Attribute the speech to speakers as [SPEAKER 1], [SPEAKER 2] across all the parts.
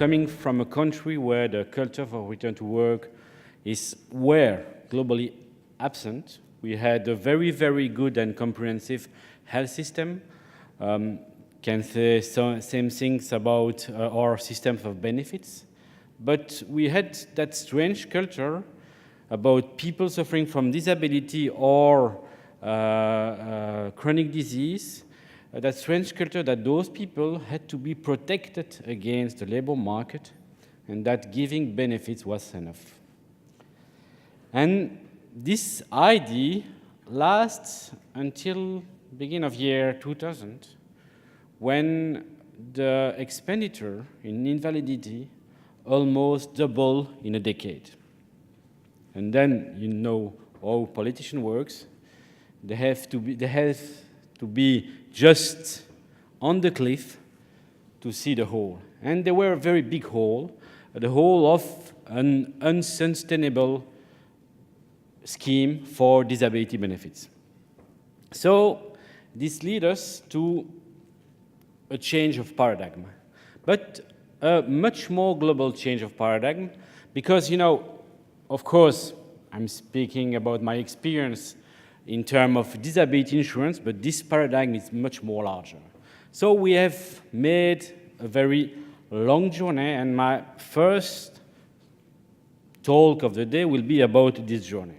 [SPEAKER 1] coming from a country where the culture for return to work were globally absent. We had a very, very good and comprehensive health system. Can say same things about our systems of benefits. But we had that strange culture about people suffering from disability or chronic disease, that strange culture that those people had to be protected against the labor market and that giving benefits was enough. And this idea lasts until beginning of year 2000, when the expenditure in invalidity almost doubled in a decade. And then you know how politician works. They have to be just on the cliff to see the hole. And there were a very big hole, the hole of an unsustainable scheme for disability benefits. So this leads us to a change of paradigm, but a much more global change of paradigm, because, you know, of course, I'm speaking about my experience in terms of disability insurance, but this paradigm is much more larger. So we have made a very long journey, and my first talk of the day will be about this journey.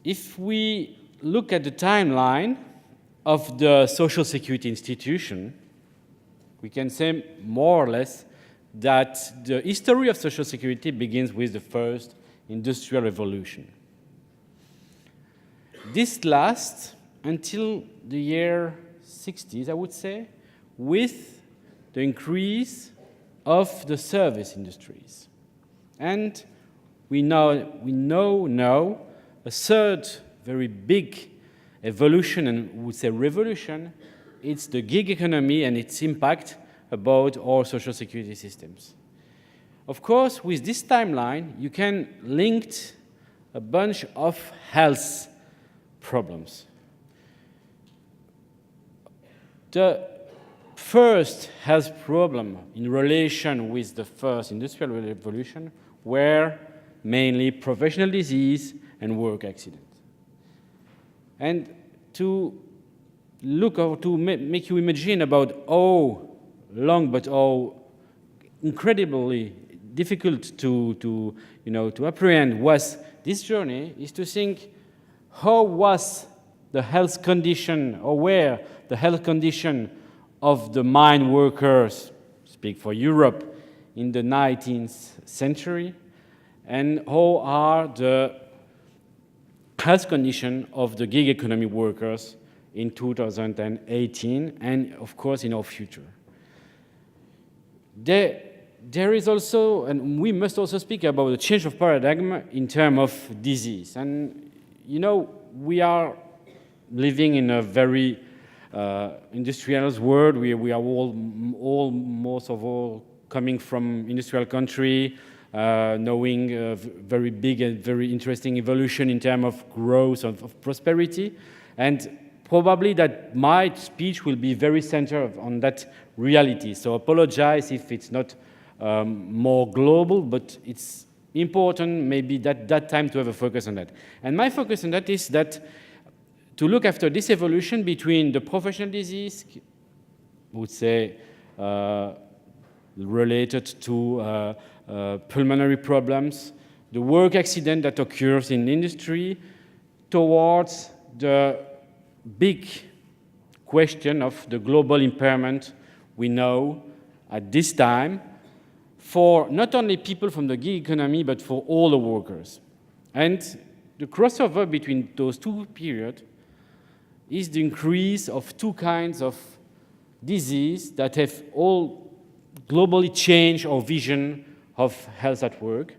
[SPEAKER 1] If we look at the timeline of the social security institution, we can say more or less that the history of social security begins with the first industrial revolution. This lasts until the year 60s, I would say, with the increase of the service industries. And we know now a third very big evolution, and we would say revolution, it's the gig economy and its impact about our social security systems. Of course, with this timeline, you can link a bunch of health problems. The first health problem in relation with the first industrial revolution were mainly professional disease and work accident. And to look or to make you imagine about how long but how incredibly difficult to apprehend was this journey, is to think how was the health condition, or where the health condition of the mine workers, speak for Europe, in the 19th century, and how are the health condition of the gig economy workers in 2018, and of course in our future. There is also, and we must also speak about the change of paradigm in terms of disease. And you know, we are living in a very industrial world. We are most of all coming from industrial country, knowing a very big and very interesting evolution in terms of growth, of prosperity. And probably that my speech will be very centered on that reality. So apologize if it's not more global, but it's important maybe that time to have a focus on that. And my focus on that is that to look after this evolution between the professional disease, I would say related to pulmonary problems, the work accident that occurs in industry, towards the big question of the global impairment we know at this time for not only people from the gig economy, but for all the workers. And the crossover between those two periods is the increase of two kinds of disease that have all globally changed our vision of health at work.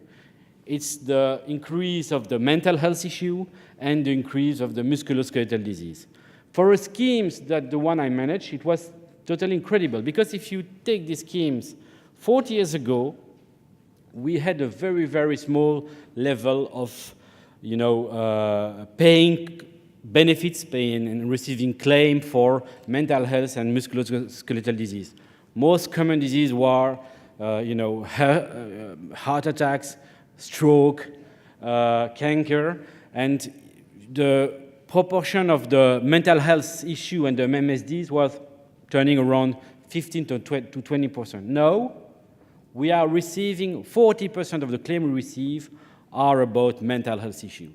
[SPEAKER 1] It's the increase of the mental health issue and the increase of the musculoskeletal disease. For schemes that the one I managed, it was totally incredible, because if you take these schemes 40 years ago, we had a very, very small level of, paying benefits, paying and receiving claim for mental health and musculoskeletal disease. Most common diseases were, heart attacks, stroke, cancer, and the proportion of the mental health issue and the MSDs was turning around 15 to 20%. Now, we are receiving 40% of the claims we receive are about mental health issues.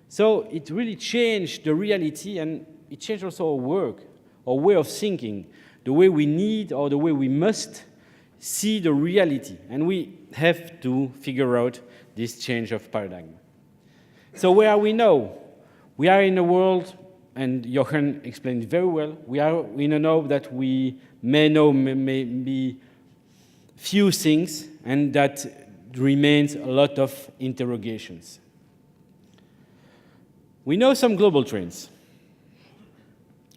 [SPEAKER 1] So it really changed the reality, and it changed also our work, our way of thinking, the way we need or the way we must see the reality. And we have to figure out this change of paradigm. So where are we now? We are in a world, and Jochen explained it very well, we are in a know that we may know maybe few things, and that remains a lot of interrogations. We know some global trends.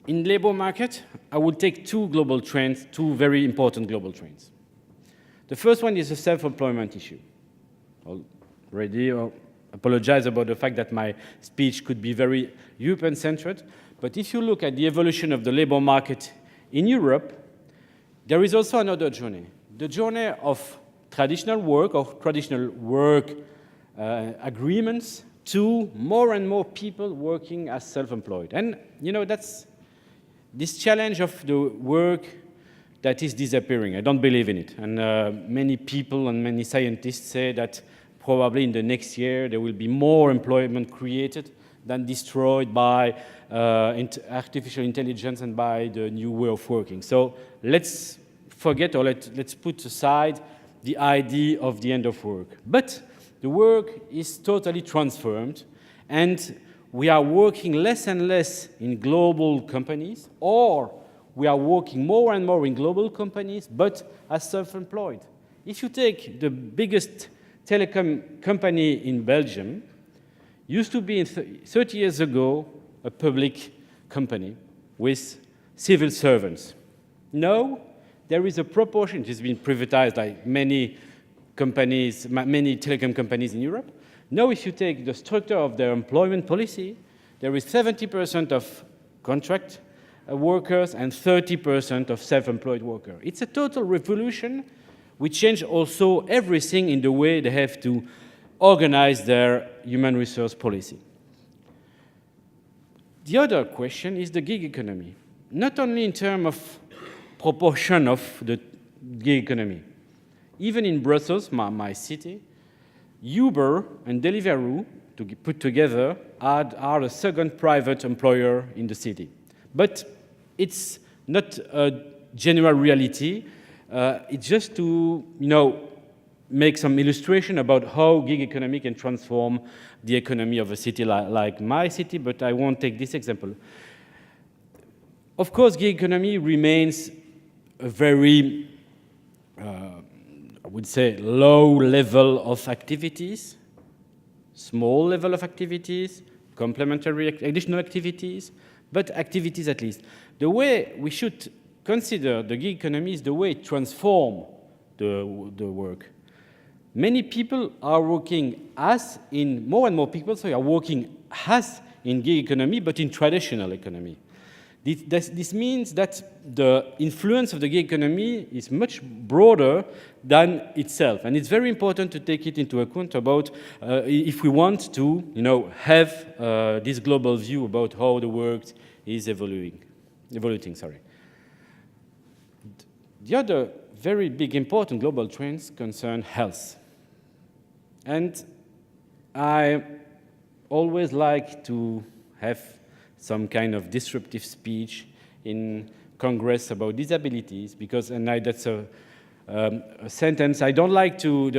[SPEAKER 1] In labor market, I will take two global trends, two very important global trends. The first one is the self-employment issue. Already apologize about the fact that my speech could be very European-centered, but if you look at the evolution of the labor market in Europe, there is also another journey. The journey of traditional work agreements to more and more people working as self-employed. And that's this challenge of the work that is disappearing. I don't believe in it. And many people and many scientists say that probably in the next year there will be more employment created than destroyed by artificial intelligence and by the new way of working. So let's forget, or let's put aside the idea of the end of work. But the work is totally transformed, and we are working less and less in global companies, or we are working more and more in global companies, but as self-employed. If you take the biggest telecom company in Belgium, used to be 30 years ago a public company with civil servants. Now, there is a proportion, it has been privatized like many companies, many telecom companies in Europe. Now, if you take the structure of their employment policy, there is 70% of contract workers and 30% of self-employed workers. It's a total revolution which changed also everything in the way they have to organize their human resource policy. The other question is the gig economy, not only in terms of proportion of the gig economy. Even in Brussels, my city, Uber and Deliveroo, to put together, are the second private employer in the city. But it's not a general reality. It's just to, make some illustration about how gig economy can transform the economy of a city like my city, but I won't take this example. Of course, gig economy remains a very, I would say, low level of activities, small level of activities, complementary additional activities, but activities at least. The way we should consider the gig economy is the way it transforms the work. Many people are working more and more people are working as in gig economy, but in traditional economy. This means that the influence of the gig economy is much broader than itself. And it's very important to take it into account about if we want to have this global view about how the work is evolving. The other very big important global trends concern health. And I always like to have some kind of disruptive speech in Congress about disabilities, because that's a sentence I don't like to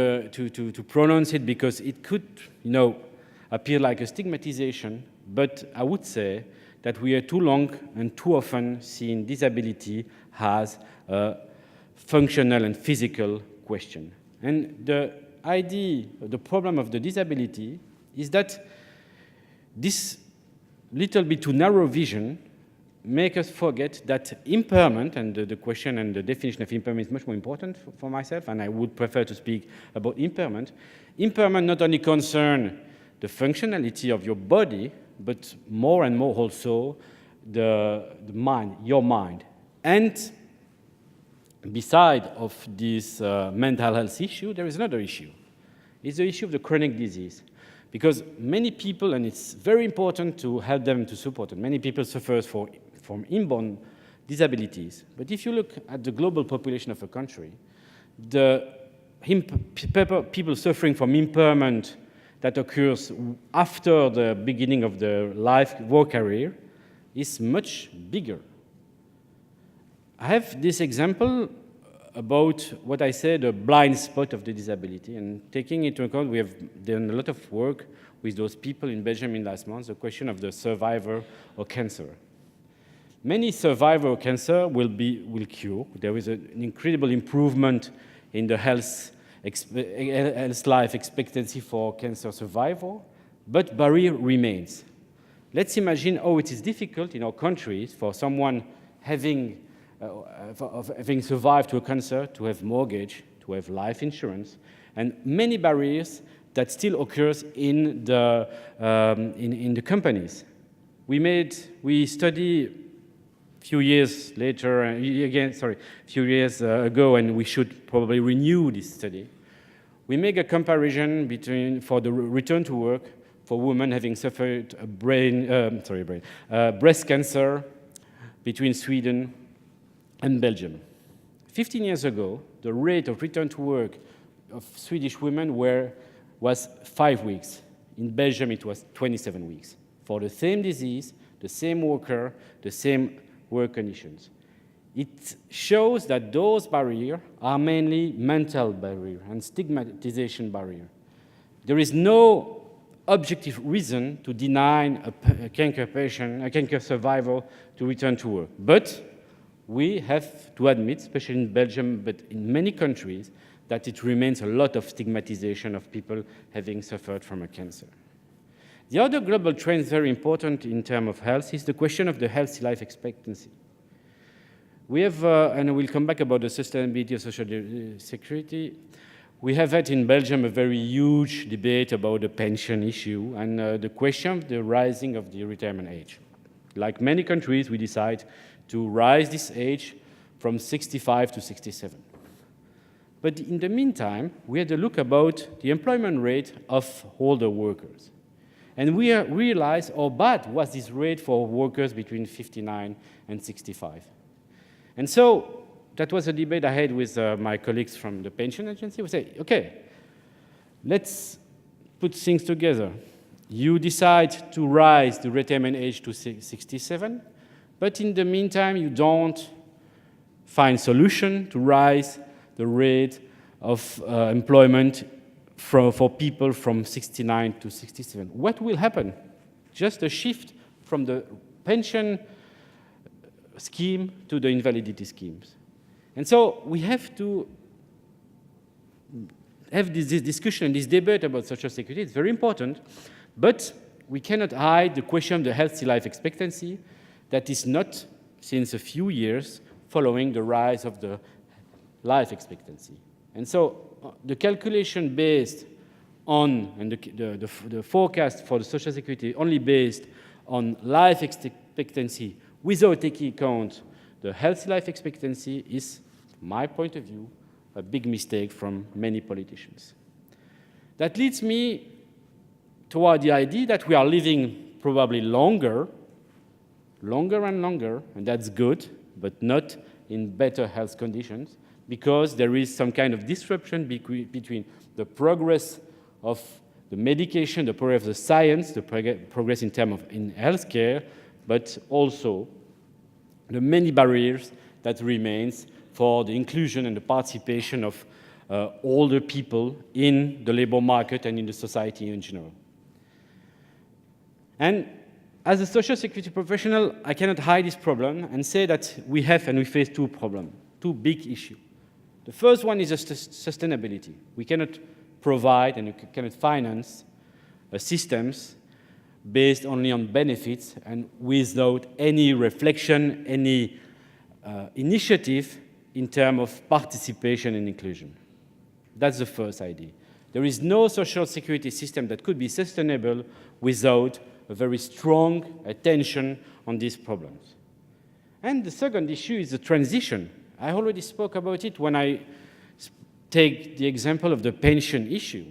[SPEAKER 1] pronounce it because it could, appear like a stigmatization. But I would say that we are too long and too often seeing disability as a functional and physical question. And the idea, the problem of the disability is that this little bit too narrow vision make us forget that impairment, and the question and the definition of impairment is much more important for myself, and I would prefer to speak about impairment. Impairment not only concern the functionality of your body, but more and more also the mind, your mind. And beside of this mental health issue, there is another issue. It's the issue of the chronic disease. Because many people, and it's very important to help them, to support them, many people suffer from inborn disabilities. But if you look at the global population of a country, the people suffering from impairment that occurs after the beginning of the work career is much bigger. I have this example about what I said, the blind spot of the disability, and taking into account, we have done a lot of work with those people in Belgium in last month, the question of the survivor of cancer. Many survivors of cancer will cure. There is an incredible improvement in the health life expectancy for cancer survival, but barrier remains. Let's imagine how it is difficult in our countries for someone having survived to a cancer to have mortgage, to have life insurance, and many barriers that still occurs in the companies. We study few years ago, and we should probably renew this study. We make a comparison for the return to work for women having suffered breast cancer between Sweden and Belgium. 15 years ago, the rate of return to work of Swedish women was 5 weeks. In Belgium, it was 27 weeks. For the same disease, the same worker, the same work conditions. It shows that those barriers are mainly mental barrier and stigmatization barrier. There is no objective reason to deny a cancer survivor to return to work. But we have to admit, especially in Belgium, but in many countries, that it remains a lot of stigmatization of people having suffered from a cancer. The other global trend very important in terms of health is the question of the healthy life expectancy. We have, and we'll come back about the sustainability of social security, we have had in Belgium a very huge debate about the pension issue and the question of the rising of the retirement age. Like many countries, we decide to rise this age from 65 to 67. But in the meantime, we had a look about the employment rate of older workers. And we realized how bad was this rate for workers between 59 and 65. And so that was a debate I had with my colleagues from the pension agency. We say, okay, let's put things together. You decide to rise the retirement age to 67, but in the meantime, you don't find solution to rise the rate of employment for people from 69 to 67. What will happen? Just a shift from the pension scheme to the invalidity schemes. And so we have to have this discussion, this debate about social security. It's very important, but we cannot hide the question of the healthy life expectancy that is not, since a few years, following the rise of the life expectancy. And so the calculation based on, and the forecast for the social security only based on life expectancy without taking account the healthy life expectancy is, from my point of view, a big mistake from many politicians. That leads me toward the idea that we are living probably longer and longer, and that's good, but not in better health conditions, because there is some kind of disruption between the progress of the medication, the progress of the science, the progress in terms of healthcare, but also the many barriers that remains for the inclusion and the participation of older people in the labor market and in the society in general. And as a social security professional, I cannot hide this problem and say that we face two problems, two big issues. The first one is sustainability. We cannot provide and we cannot finance systems based only on benefits and without any reflection, any initiative in terms of participation and inclusion. That's the first idea. There is no social security system that could be sustainable without a very strong attention on these problems. And the second issue is the transition. I already spoke about it when I take the example of the pension issue.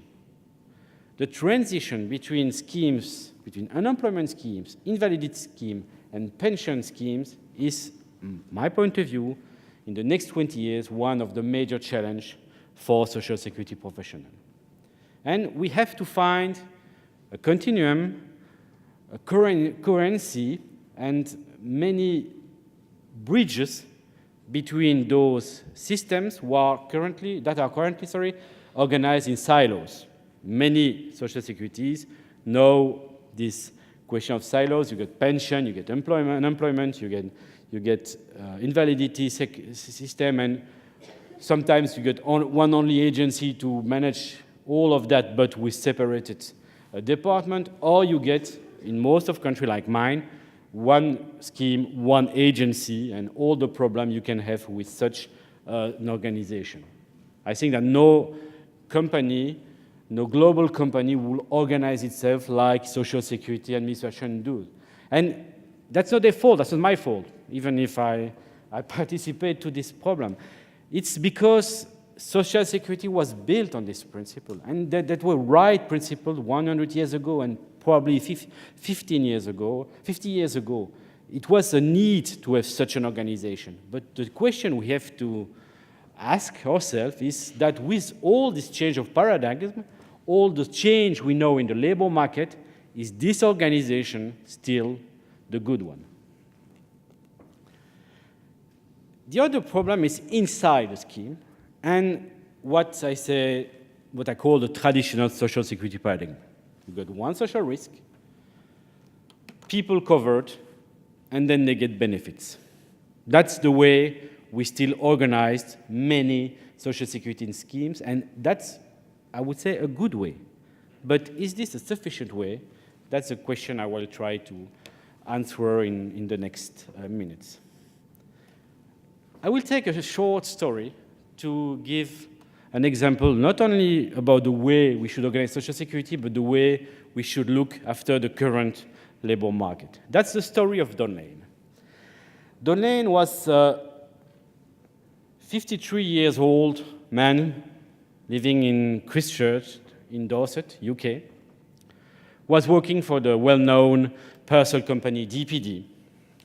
[SPEAKER 1] The transition between schemes, between unemployment schemes, invalidity scheme, and pension schemes is, my point of view, in the next 20 years, one of the major challenges for social security professionals. And we have to find a continuum, a coherency, and many bridges between those systems that are currently organized in silos. Many social securities know this question of silos. You get pension, you get unemployment, you get invalidity system, and sometimes you get one only agency to manage all of that, but with separated department, or you get, in most of countries like mine, one scheme, one agency, and all the problem you can have with such an organization. I think that no global company will organize itself like Social Security Administration do. And that's not their fault, that's not my fault, even if I participate to this problem. It's because Social Security was built on this principle, and that were right principle 100 years ago and probably 50 years ago. It was a need to have such an organization. But the question we have to ask ourselves is that with all this change of paradigm, all the change we know in the labor market, is this organization still the good one? The other problem is inside the scheme, and what I call the traditional social security paradigm. You got one social risk, people covered, and then they get benefits. That's the way we still organized many social security schemes, and that's, I would say, a good way. But is this a sufficient way? That's a question I will try to answer in the next minutes. I will take a short story to give an example not only about the way we should organize Social Security, but the way we should look after the current labor market. That's the story of Don Lane. Don Lane was a 53-year-old man living in Christchurch in Dorset, UK, was working for the well-known parcel company DPD.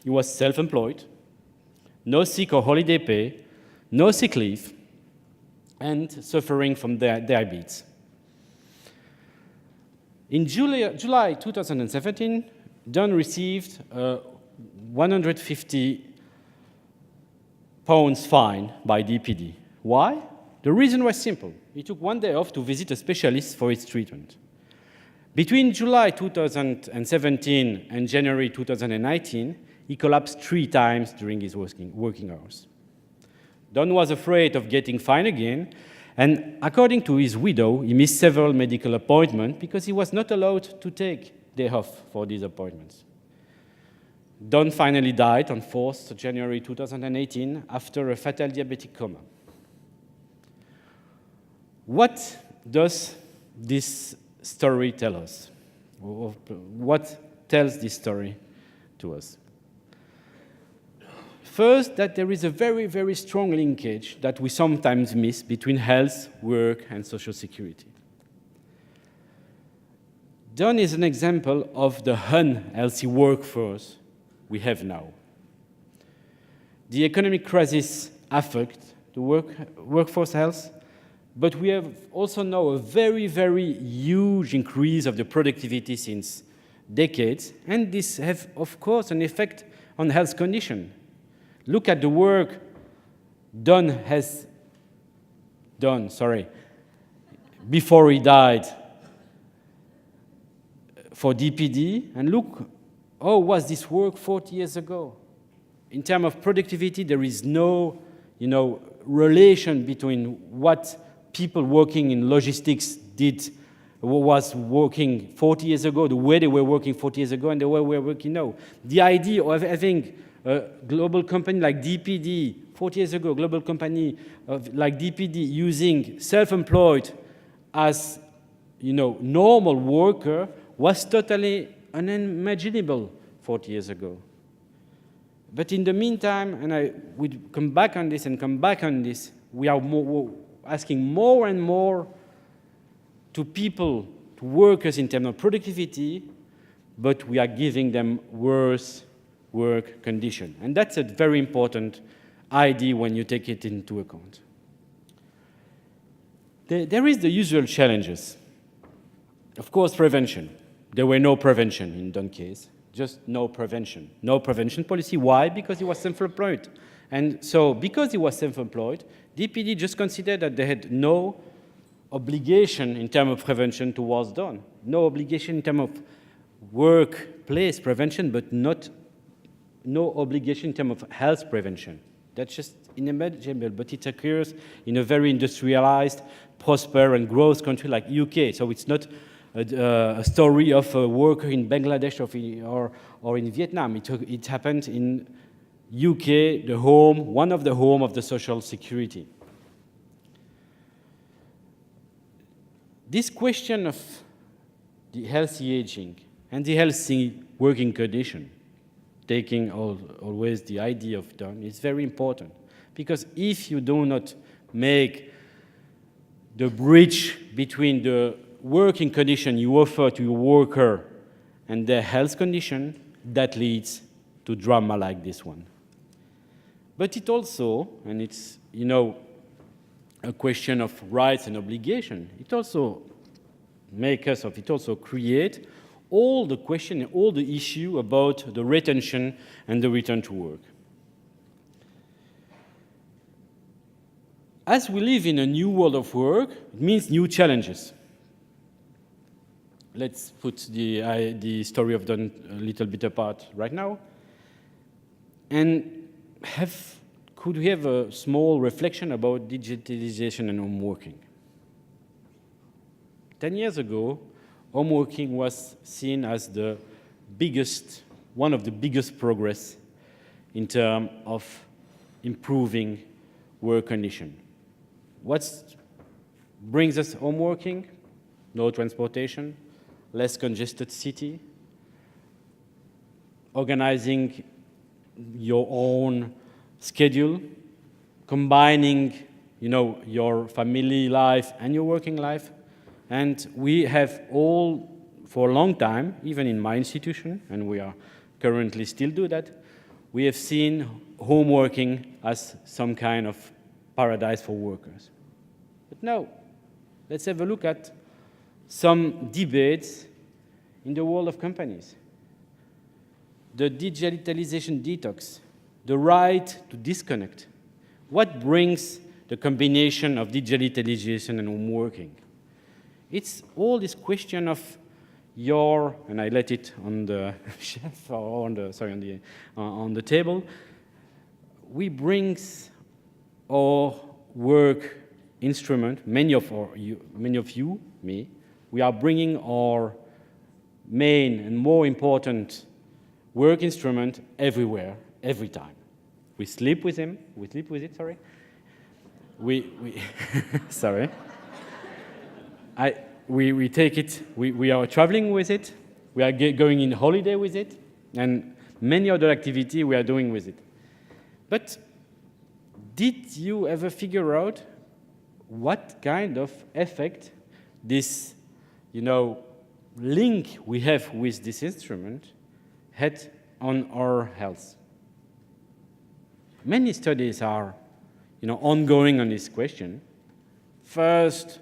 [SPEAKER 1] He was self-employed, no sick or holiday pay, no sick leave, and suffering from diabetes. In July 2017, Don received a £150 fine by DPD. Why? The reason was simple. He took one day off to visit a specialist for his treatment. Between July 2017 and January 2019, he collapsed 3 times during his working hours. Don was afraid of getting fined again, and according to his widow, he missed several medical appointments because he was not allowed to take day off for these appointments. Don finally died on 4th January 2018 after a fatal diabetic coma. What does this story tell us? What tells this story to us? First, that there is a very, very strong linkage that we sometimes miss between health, work, and social security. Don is an example of the unhealthy workforce we have now. The economic crisis affects the workforce health, but we have also now a very, very huge increase of the productivity since decades, and this has, of course, an effect on health condition. Look at the work Don has done, before he died for DPD, and look how was this work 40 years ago. In terms of productivity, there is no, relation between what people working in logistics was working 40 years ago, the way they were working 40 years ago, and the way we're working now. The idea of having a global company like DPD, 40 years ago, a global company like DPD using self-employed as, normal worker was totally unimaginable 40 years ago. But in the meantime, and I would come back on this and come back on this, we are asking more and more to people, to workers in terms of productivity, but we are giving them worse work conditions. And that's a very important idea when you take it into account. There is the usual challenges. Of course, prevention. There were no prevention in Dun's case, just no prevention. No prevention policy. Why? Because he was self-employed. And so because he was self-employed, DPD just considered that they had no obligation in terms of prevention towards Don. No obligation in terms of workplace prevention, but no obligation in terms of health prevention. That's just unimaginable, but it occurs in a very industrialized, prosper and growth country like UK. So it's not a story of a worker in Bangladesh or in Vietnam. It happened in UK, the home, one of the home of the social security. This question of the healthy aging and the healthy working condition, taking always the idea of Don, is very important. Because if you do not make the bridge between the working condition you offer to your worker and their health condition, that leads to drama like this one. But it also, and it's, a question of rights and obligation, it also create all the question, all the issue about the retention and the return to work. As we live in a new world of work, it means new challenges. Let's put the story of Don a little bit apart right now. And could we have a small reflection about digitalization and home working? 10 years ago, home working was seen as one of the biggest progress in terms of improving work condition. What brings us home working? No transportation, less congested city, organizing your own schedule, combining, your family life and your working life. And we have all, for a long time, even in my institution, and we are currently still do that, we have seen home working as some kind of paradise for workers. But now, let's have a look at some debates in the world of companies. The digitalization detox, the right to disconnect. What brings the combination of digitalization and home working? It's all this question of and I let it on the shelf or on the table. We bring our work instrument. Many of you, me, we are bringing our main and more important work instrument everywhere, every time. We sleep with him. We sleep with it. Sorry. We sorry. We take it. We are traveling with it. We are going in holiday with it, and many other activities we are doing with it. But did you ever figure out what kind of effect this, link we have with this instrument had on our health? Many studies are, ongoing on this question. First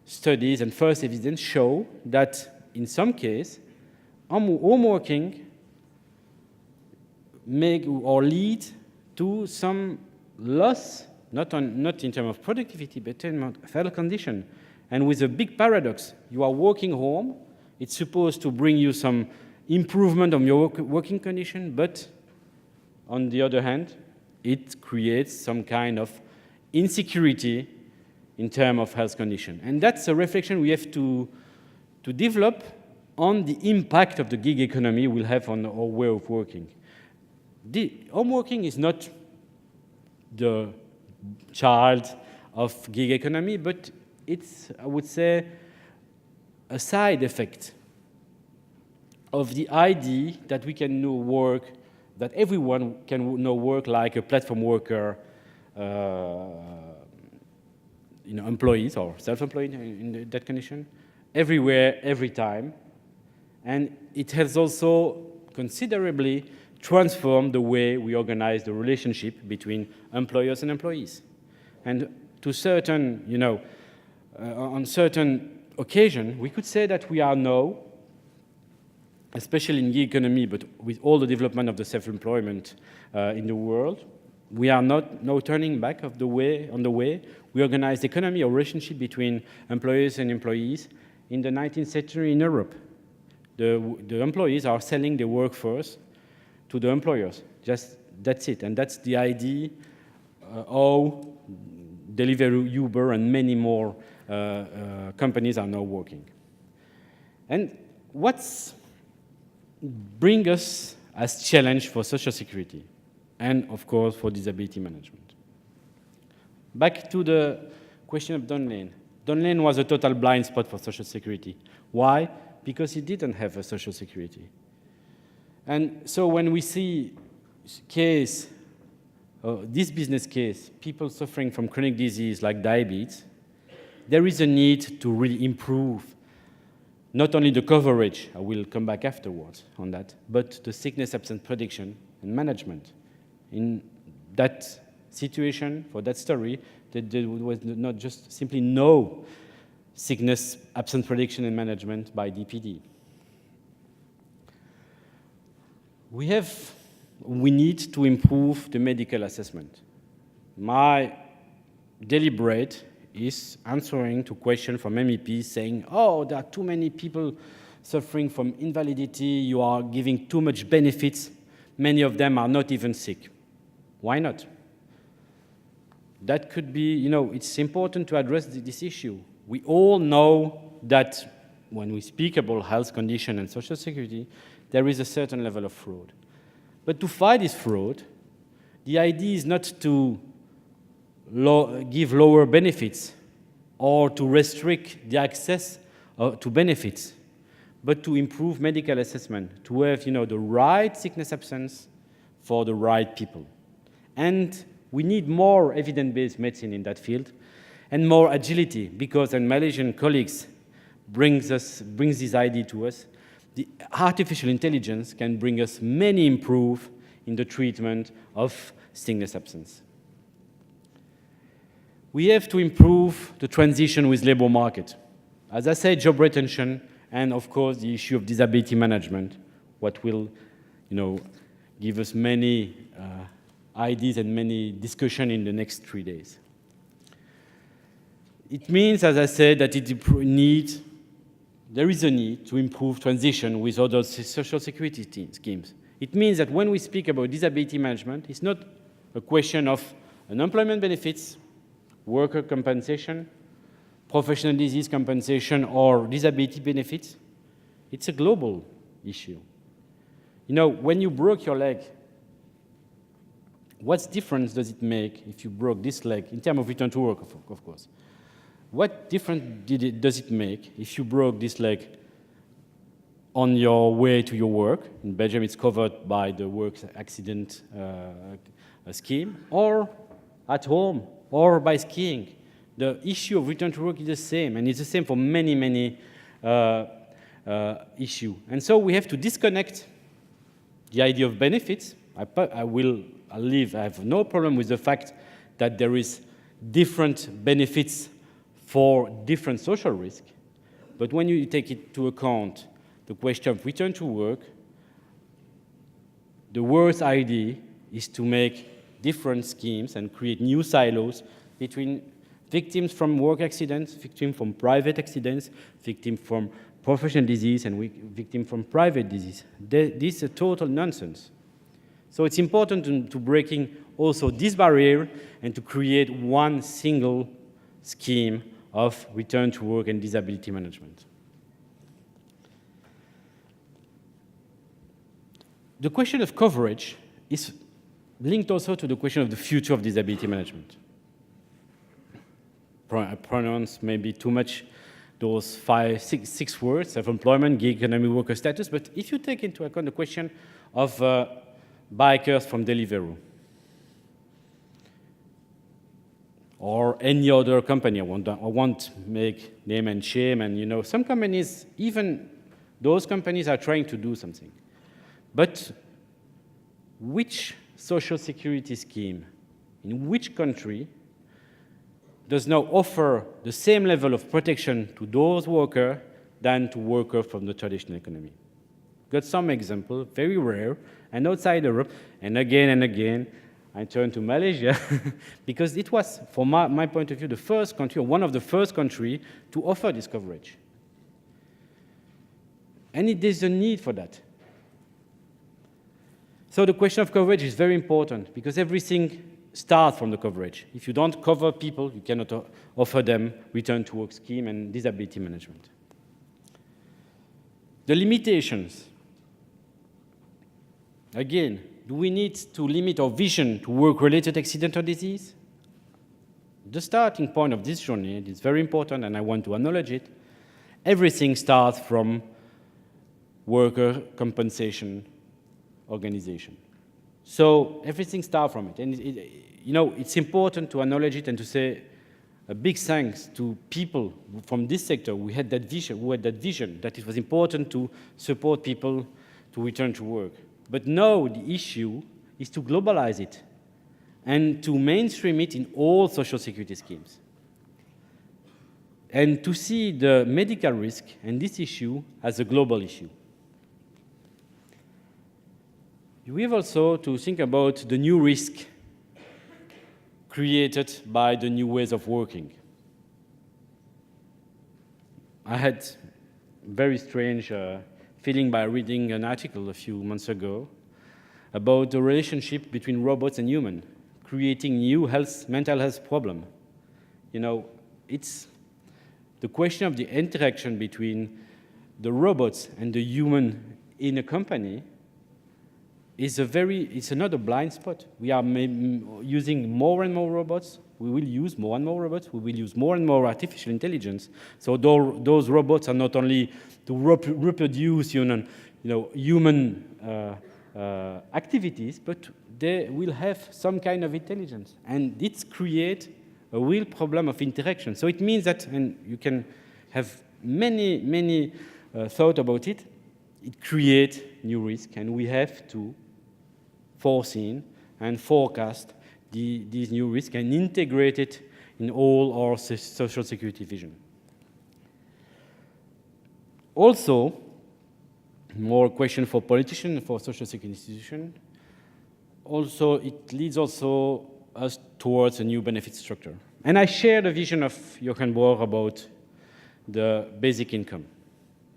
[SPEAKER 1] studies and first evidence show that in some cases, home working make or lead to some loss, not in terms of productivity, but in terms of health condition. And with a big paradox, you are working home, it's supposed to bring you some improvement on your working condition, but on the other hand, it creates some kind of insecurity in terms of health condition. And that's a reflection we have to develop on the impact of the gig economy will have on our way of working. Home working is not the child of gig economy, but it's, I would say, a side effect of the idea that we can work that everyone can now work like a platform worker, employees or self-employed in that condition, everywhere, every time. And it has also considerably transformed the way we organize the relationship between employers and employees. And to certain, on certain occasion, we could say that we are now, especially in gig economy, but with all the development of the self-employment in the world, we are not now turning back on the way we organize the economy or relationship between employers and employees in the 19th century in Europe. The employees are selling their workforce to the employers. Just that's it, and that's the idea how Deliveroo, Uber, and many more companies are now working. And what's bring us as challenge for social security and, of course, for disability management? Back to the question of Don Lane. Don Lane was a total blind spot for social security. Why? Because he didn't have a social security. And so when we see this business case, people suffering from chronic disease like diabetes, there is a need to really improve not only the coverage, I will come back afterwards on that, but the sickness absence prediction and management. In that situation, for that story, there was not just simply no sickness absence prediction and management by DPD. We need to improve the medical assessment. My deliberate is answering to questions from MEPs saying, oh, there are too many people suffering from invalidity, you are giving too much benefits, many of them are not even sick. Why not? That could be, it's important to address this issue. We all know that when we speak about health condition and social security, there is a certain level of fraud. But to fight this fraud, the idea is not to give lower benefits or to restrict the access to benefits, but to improve medical assessment, to have the right sickness absence for the right people. And we need more evidence-based medicine in that field and more agility, because, and Malaysian colleagues brings this idea to us, the artificial intelligence can bring us many improve in the treatment of sickness absence. We have to improve the transition with labor market. As I said, job retention, and of course the issue of disability management, what will, give us many ideas and many discussion in the next 3 days. It means, as I said, that there is a need to improve transition with other social security schemes. It means that when we speak about disability management, it's not a question of unemployment benefits, worker compensation, professional disease compensation, or disability benefits. It's a global issue. When you broke your leg, what difference does it make if you broke this leg, in terms of return to work, of course? What difference does it make if you broke this leg on your way to your work? In Belgium, it's covered by the work accident scheme, or at home, or by skiing. The issue of return to work is the same, and it's the same for many, many issues. And so we have to disconnect the idea of benefits. I have no problem with the fact that there is different benefits for different social risk. But when you take into account the question of return to work, the worst idea is to make different schemes and create new silos between victims from work accidents, victims from private accidents, victims from professional disease, and victims from private disease. This is a total nonsense. So it's important to breaking also this barrier and to create one single scheme of return to work and disability management. The question of coverage is linked also to the question of the future of disability management. I pronounce maybe too much those six words, self-employment, gig economy, worker status, but if you take into account the question of bikers from Deliveroo, or any other company. I won't make name and shame, and some companies, even those companies are trying to do something. But which social security scheme in which country does now offer the same level of protection to those workers than to workers from the traditional economy? Got some example, very rare, and outside Europe, and again, I turn to Malaysia, because it was, from my point of view, the first country, or one of the first countries, to offer this coverage. And there's a need for that. So the question of coverage is very important, because everything starts from the coverage. If you don't cover people, you cannot offer them return to work scheme and disability management. The limitations. Again, do we need to limit our vision to work-related accidental disease? The starting point of this journey is very important, and I want to acknowledge it. Everything starts from worker compensation organization. So everything starts from it. And it's important to acknowledge it and to say a big thanks to people from this sector who had that vision that it was important to support people to return to work. But now the issue is to globalize it and to mainstream it in all social security schemes. And to see the medical risk and this issue as a global issue. We have also to think about the new risk created by the new ways of working. I had very strange feeling by reading an article a few months ago about the relationship between robots and humans, creating new mental health problem. It's the question of the interaction between the robots and the human in a company is another blind spot. We are using more and more robots. We will use more and more robots. We will use more and more artificial intelligence. So those robots are not only to reproduce human activities, but they will have some kind of intelligence. And it creates a real problem of interaction. So it means that, and you can have many thoughts about it, it creates new risk, and we have to foresee and forecast these new risks and integrate it in all our social security vision. Also, more question for politicians, for social security institutions. Also, it leads also us towards a new benefit structure. And I share the vision of Jochen Bohr about the basic income.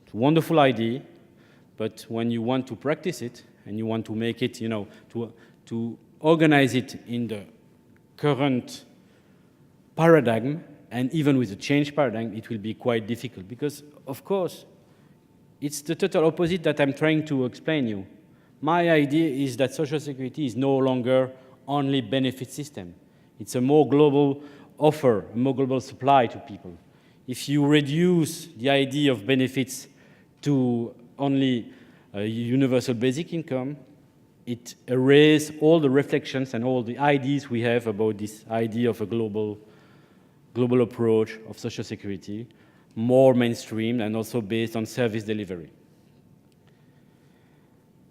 [SPEAKER 1] It's a wonderful idea, but when you want to practice it and you want to make it, to organize it in the current paradigm, and even with the change paradigm, it will be quite difficult because, of course, it's the total opposite that I'm trying to explain you. My idea is that Social Security is no longer only benefit system. It's a more global offer, a more global supply to people. If you reduce the idea of benefits to only a universal basic income, it erases all the reflections and all the ideas we have about this idea of a global approach of Social Security, more mainstream and also based on service delivery.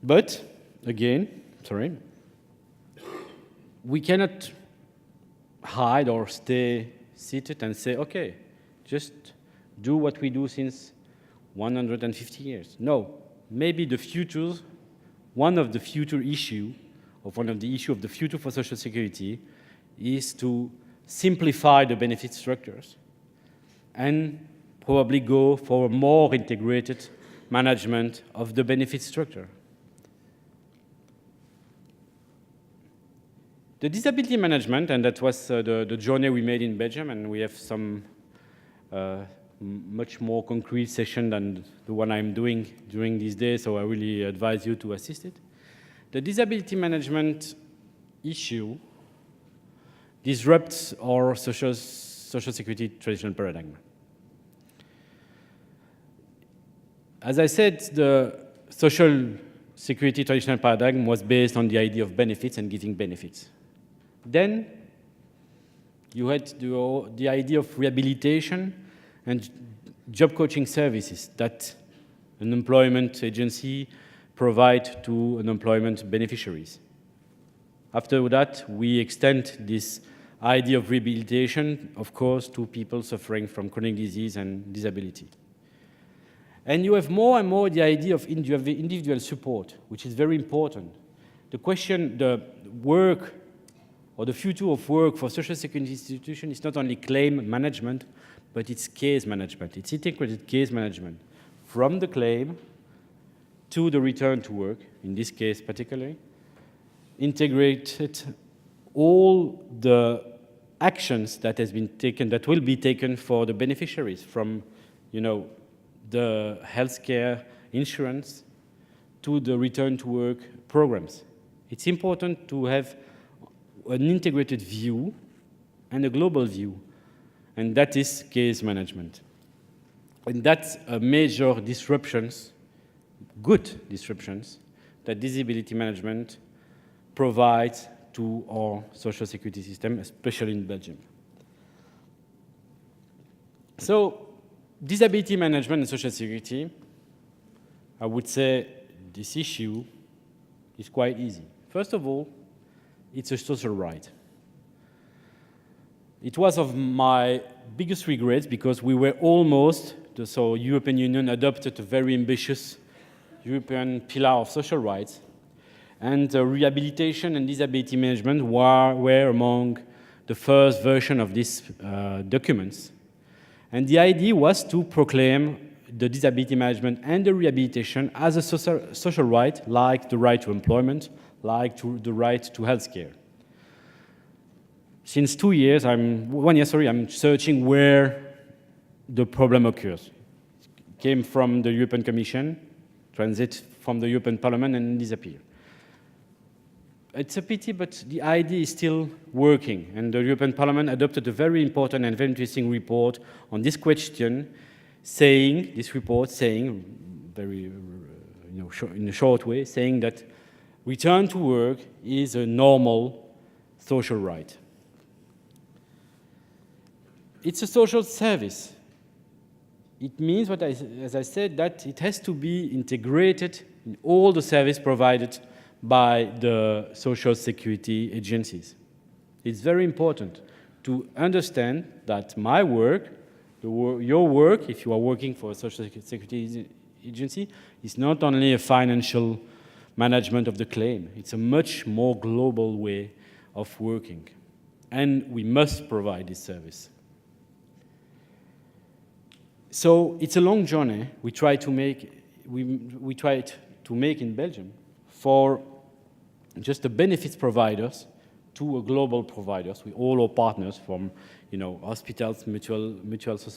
[SPEAKER 1] But, again, we cannot hide or stay seated and say, okay, just do what we do since 150 years. No, maybe the future, one of the future issue, or one of the issue of the future for Social Security is to simplify the benefit structures and probably go for a more integrated management of the benefit structure. The disability management, and that was the journey we made in Belgium, and we have some much more concrete session than the one I'm doing during these days, so I really advise you to assist it. The disability management issue disrupts our social security traditional paradigm. As I said, the social security traditional paradigm was based on the idea of benefits and giving benefits. Then you had the idea of rehabilitation and job coaching services that an employment agency provide to unemployment beneficiaries. After that, we extend this idea of rehabilitation, of course, to people suffering from chronic disease and disability. And you have more and more the idea of individual support, which is very important. The question, the work or the future of work for social security institutions is not only claim management, but it's case management. It's integrated case management from the claim to the return to work, in this case particularly, integrated all the actions that has been taken, that will be taken for the beneficiaries from, the healthcare insurance to the return to work programs. It's important to have an integrated view and a global view, and that is case management. And that's a major disruptions, good disruptions, that disability management provides to our social security system, especially in Belgium. So, disability management and social security, I would say this issue is quite easy. First of all, it's a social right. It was of my biggest regrets because we were almost, so European Union adopted a very ambitious European pillar of social rights, and rehabilitation and disability management were among the first version of these documents. And the idea was to proclaim the disability management and the rehabilitation as a social right, like the right to employment, like the right to healthcare. Since 1 year, I'm searching where the problem occurs. It came from the European Commission, transit from the European Parliament, and disappear. It's a pity, but the idea is still working, and the European Parliament adopted a very important and very interesting report on this question, saying, very, in a short way, saying that return to work is a normal social right. It's a social service. It means, as I said, that it has to be integrated in all the service provided by the social security agencies. It's very important to understand that my work, your work, if you are working for a social security agency, is not only a financial management of the claim. It's a much more global way of working. And we must provide this service. So it's a long journey we try to make in Belgium for just the benefits providers to a global providers with all our partners from hospitals, mutual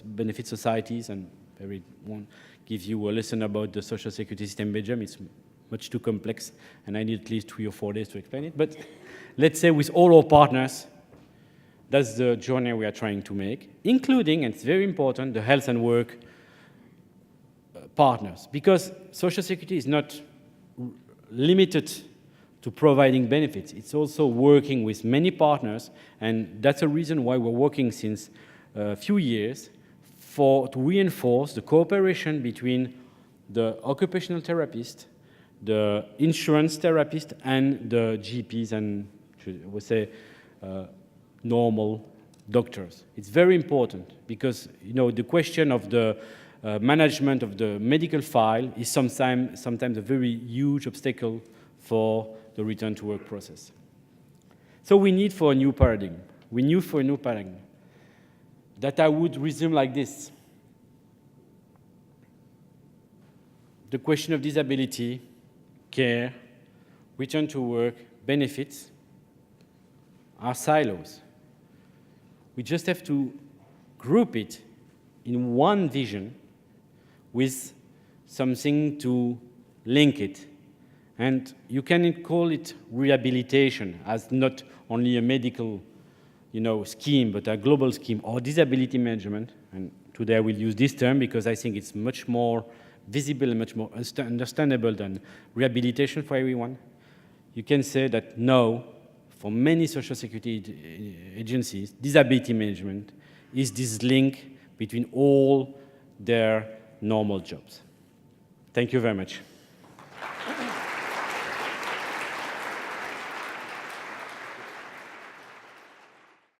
[SPEAKER 1] benefit societies, and I won't give you a lesson about the social security system in Belgium. It's much too complex, and I need at least 3 or 4 days to explain it. But let's say with all our partners, that's the journey we are trying to make, including, and it's very important, the health and work partners. Because social security is not limited to providing benefits. It's also working with many partners, and that's a reason why we're working since a few years to reinforce the cooperation between the occupational therapist, the insurance therapist, and the GPs and, I would say, normal doctors. It's very important because the question of the management of the medical file is sometimes a very huge obstacle for the return to work process. So we need for a new paradigm. We need for a new paradigm that I would resume like this. The question of disability, care, return to work, benefits are silos. We just have to group it in one vision with something to link it. And you can call it rehabilitation as not only a medical scheme, but a global scheme, or disability management. And today I will use this term because I think it's much more visible and much more understandable than rehabilitation for everyone, you can say that now, for many social security agencies, disability management is this link between all their normal jobs. Thank you very much.